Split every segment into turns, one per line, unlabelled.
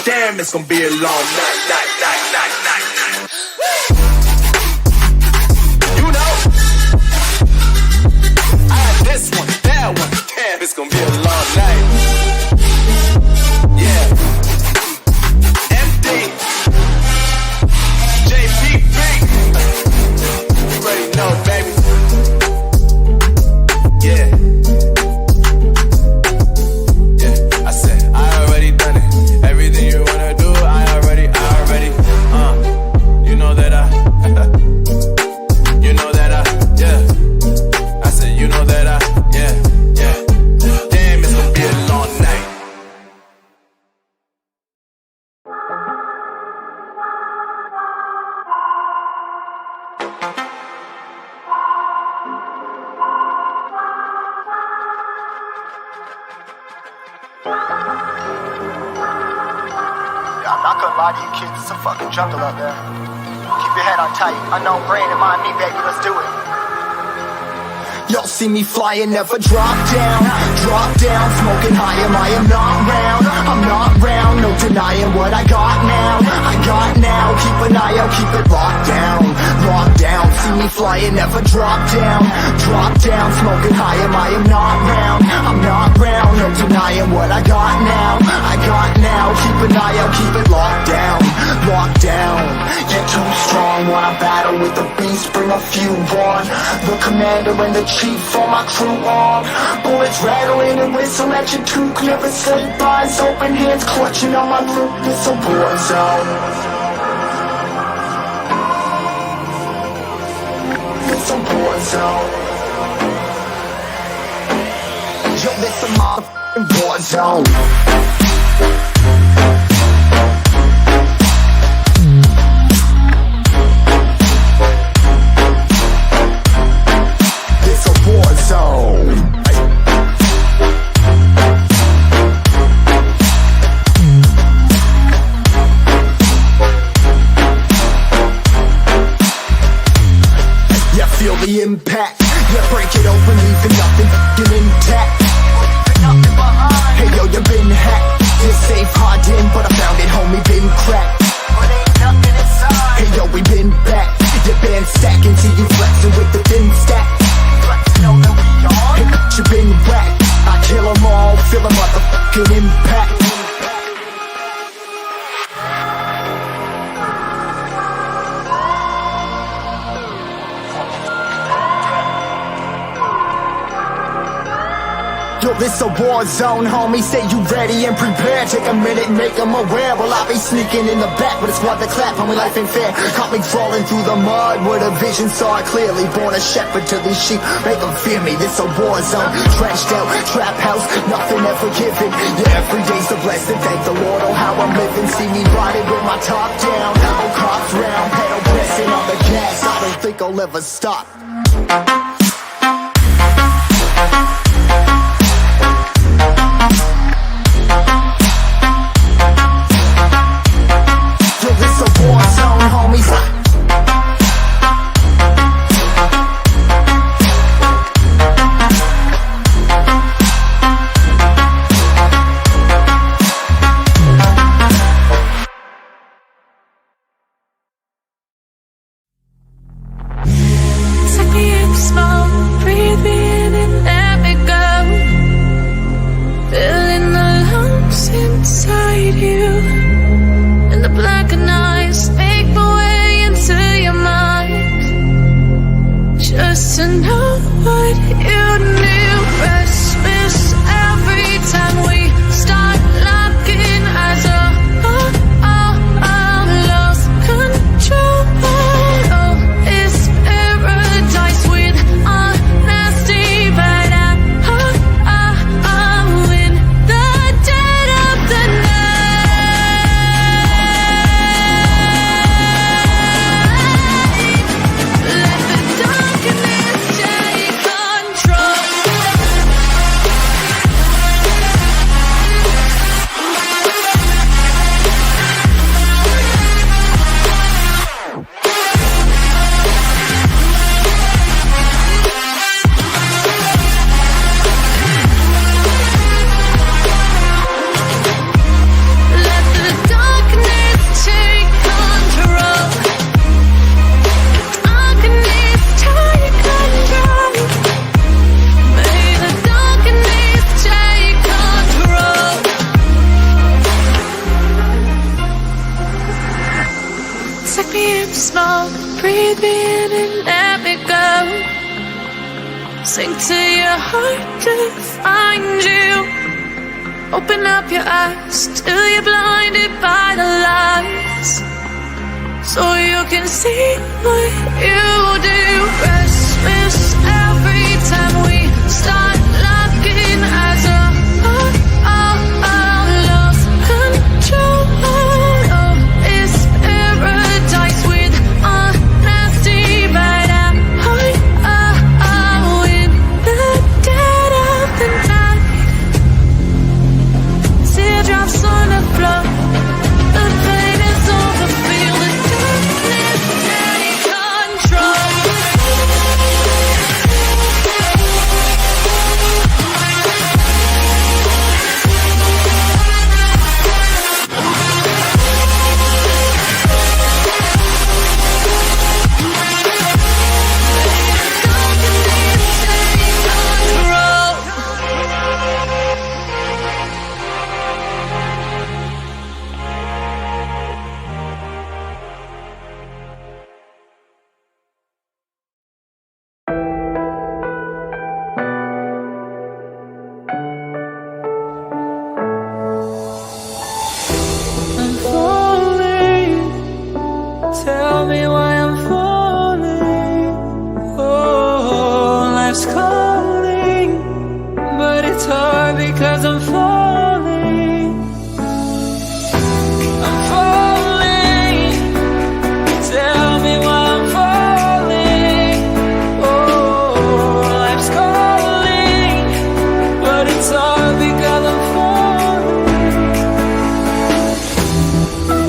Damn, it's gonna be a long night. You know, I had this one, that one. Damn, it's gonna be a long night. Yeah. MD, JPB. You already know, baby. Yeah. I said I already done it. Everything you wanna do, I already. You know that you know that yeah. I said you know that yeah. Damn, it's gonna be a long night.
I'm not gonna lie to you kids, it's a fucking jungle out there. Keep your head on tight, unknown brain and mind me, baby, let's do it. Y'all see me flying, never drop down, smoking high, I am not round, no denying what I got now, keep an eye out, keep it locked down, see me flying, never drop down, smoking high, I am not round, no denying what I got now, keep an eye out, keep it locked down, get too strong when I battle with the beast, bring a few on, the commander and the chief on my crew on, bullets rattling and whistle at your toque, never sleep, eyes open, hands clutching on my loot, it's a war zone. It's a war zone. Yo, this a motherfucking war zone. The impact, yeah, break it open, leaving nothing intact. Hey yo, you been hacked. You're safe, hardened, but I found it, homie, been cracked. Hey yo, we been back. Your band stacking, see you flexing with the thin stack. Hey, you been whacked. I kill them all, feel a motherfucking impact. Yo, this a war zone, homie, say you ready and prepared. Take a minute, make them aware. Well, I be sneaking in the back, but it's what the clap, homie, life ain't fair. Caught me crawling through the mud with a vision, saw it clearly. Born a shepherd to these sheep, make them fear me. This a war zone, trashed out, trap house, nothing ever given. Yeah, every day's a blessing, thank the Lord, oh how I'm living. See me riding with my top down, oh cops round, pedal pressing on the gas. I don't think I'll ever stop.
Small slow. Breathe me in and let me go. Sink to your heart to find you. Open up your eyes till you're blinded by the lies, so you can see what you do. Restless every time we start looking as a lost control. Love is paradise with honesty, but I'm in the dead of the night. Teardrops on the floor. The pain is over. Feel the darkness take control. I'm falling. Tell me why I'm falling. Oh, life's calling, but it's hard because I'm falling. I'm falling. Tell me why I'm falling. Oh, life's calling, but it's hard because I'm falling.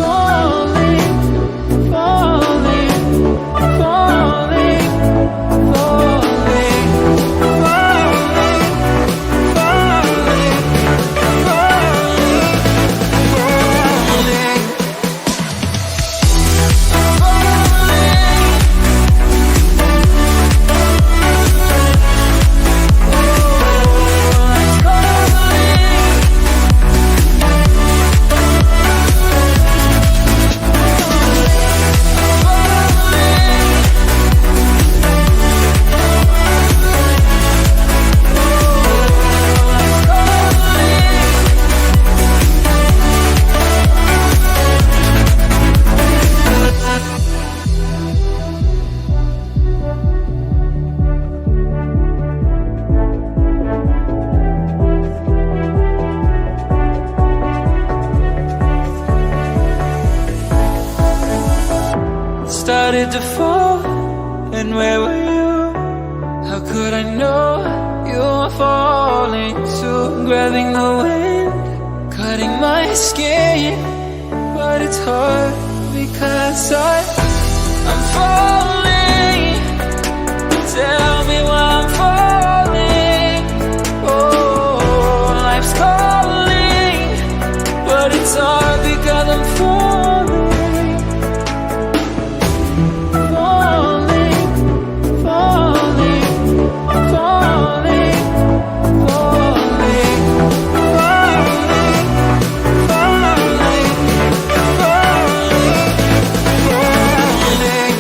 Falling, falling, falling, falling, Started to fall, and where were you? How could I know you were falling too? Grabbing the wind, cutting my skin, but it's hard because I'm falling. Tell me why I'm falling. Oh, life's calling, but it's hard because I'm falling. Falling, falling, falling, falling, falling, falling, falling.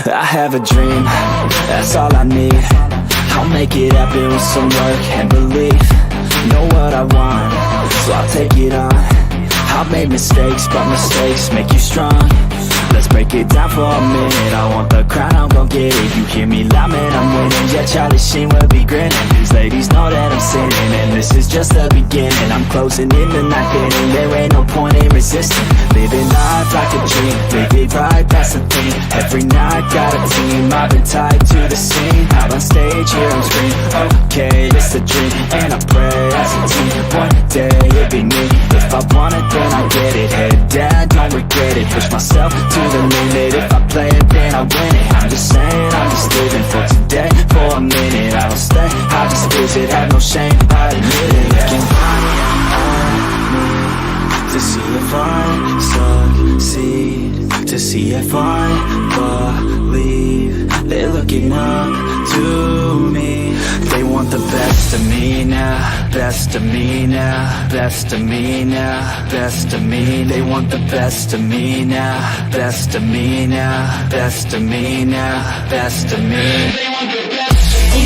I have a dream, that's all I need. I'll make it happen with some work and belief. Know what I want, so I'll take it on. I've made mistakes, but mistakes make you strong. Let's break it down for a minute. I want the crown, I'm gon' get it. You hear me loud, man, I'm winning. Yeah, Charlie Sheen will be grinning. These ladies know that I'm sinning, and this is just the beginning. I'm closing in the night inning. There ain't no point in resisting. Living life like a dream, live it right, that's the thing. Every night got a team, I've been tied to the scene. Out on stage, here I'm screaming. Okay, it's a dream, and I pray as a team. One day it'll be me. If I want it, then I get it. Head down, don't regret it. Push myself to the limit. If I play it, then I win it. I'm just saying, I'm just living for today. For a minute, I don't stay, I just visit. Have no shame, I admit it. Looking back on me to see if I succeed, to see if I believe. They're looking up to me. They want the best of me now, best of me now, best of me now, best of me. They want the best of me now, best of me now, best of me now, best of me. They want the best of me.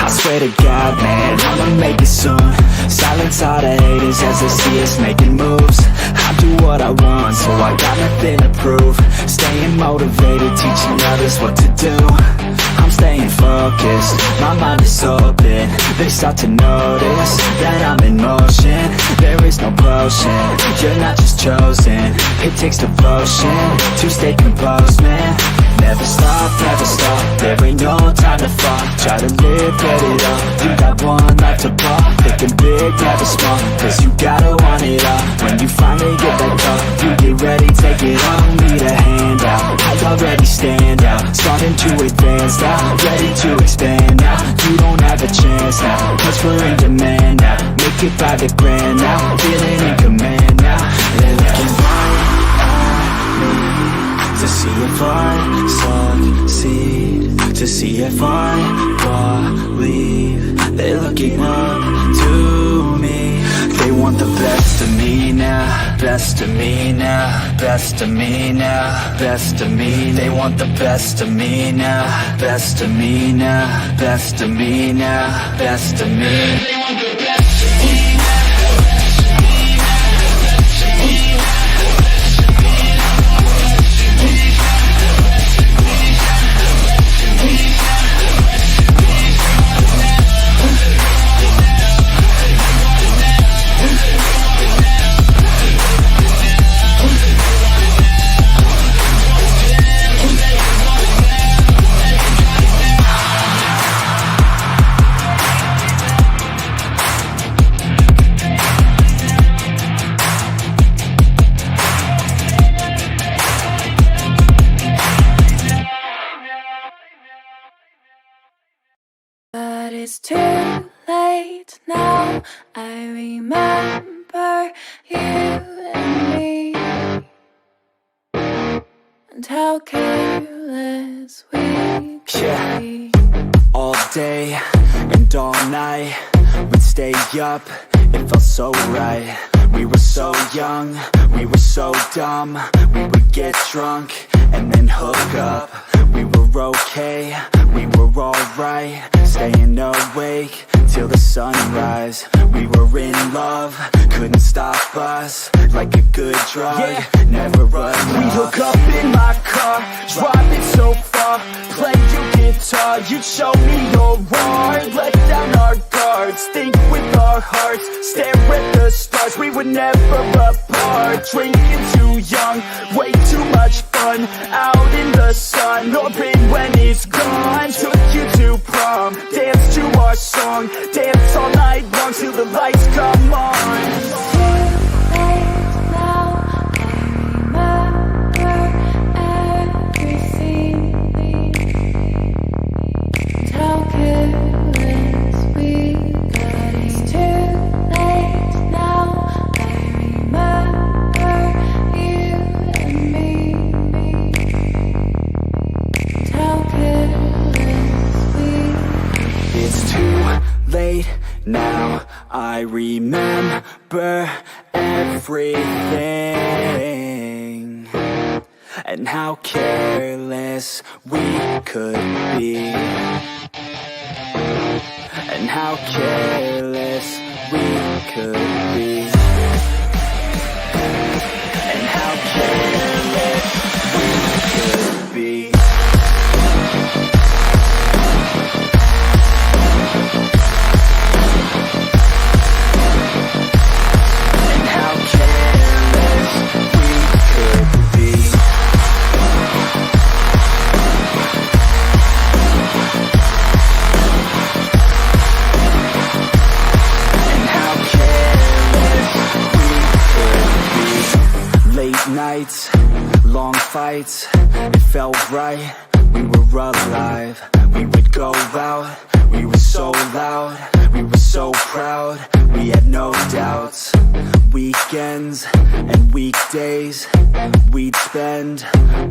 Swear to God, man, I'ma make it soon. Silence all the haters as they see us making moves. I do what I want, so I got nothing to prove. Staying motivated, teaching others what to do. I'm staying focused, my mind is open. They start to notice that I'm in motion. There is no potion, you're not just chosen. It takes devotion to stay composed, man. Never stop, there ain't no time to fall. Try to live, get it up, you got one life to ball. Thinking big, never small, cause you gotta want it all. When you finally get that call, you get ready, take it on. Need a hand out, I already stand out. Starting to advance now, ready to expand now. You don't have a chance now, cause we're in demand now. Make it by the grand now, feeling in command now. They're looking right at me to see if I succeed, to see if I believe. They're looking up to me. They want the best of me now, best of me now, best of me now, best of me. They want the best of me now, best of me now, best of me now, best of me. They want the best of me.
But it's too late now. I remember you and me, and how careless we could be.
All day and all night, we'd stay up, it felt so right. We were so young, we were so dumb. We would get drunk and then hook up. We were okay, we were alright. Staying awake till the sunrise. We were in love, couldn't stop us. Like a good drug, never enough.
We hook up in my car, driving so far. Play your guitar, you'd show me your art. Let down our guards, think with our hearts. Stare at the stars, we were never apart. Drinking too young, way too much fun. Out in the sun, orbit when it's gone. Took you to prom, dance to our song. Dance all night long till the lights come on.
How could
late now, I remember everything, and how careless we could be, and how careless we could be, and how careless we could be. Nights, long fights, it felt right, we were alive. We would go out, we were so loud, we were so proud, we had no doubts. Weekends and weekdays, we'd spend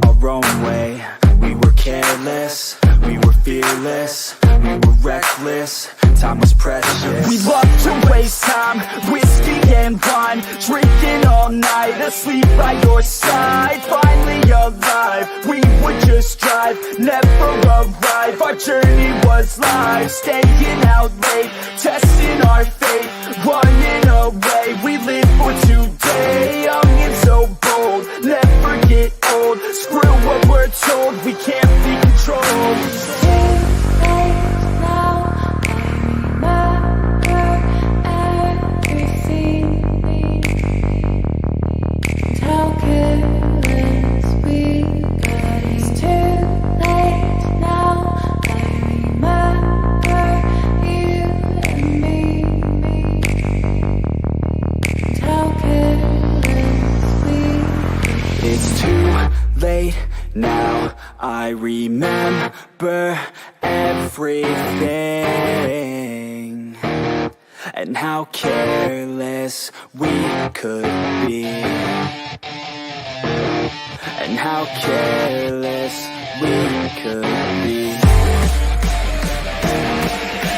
our own way. We were careless, we were fearless, we were reckless, time was precious.
We loved to waste time, whiskey and wine, drinking all night, asleep by your side. Finally alive, we would just drive, never arrive. Our journey was live, staying out late, testing our fate, running away. We live for today, young and so bold, never get old. Screw what we're told, we can't be controlled.
Now I remember everything, and how careless we could be, and how careless we could be,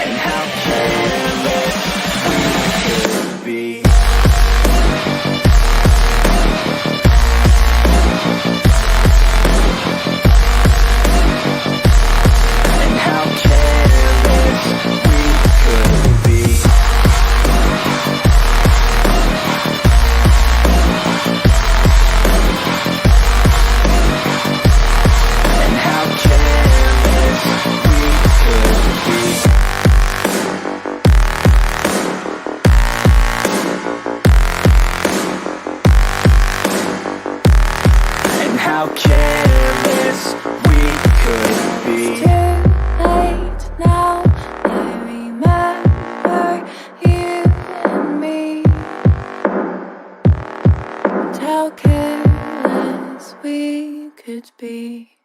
and how careless we could be. How careless we could be.
It's too late now, I remember you and me, and how careless we could be.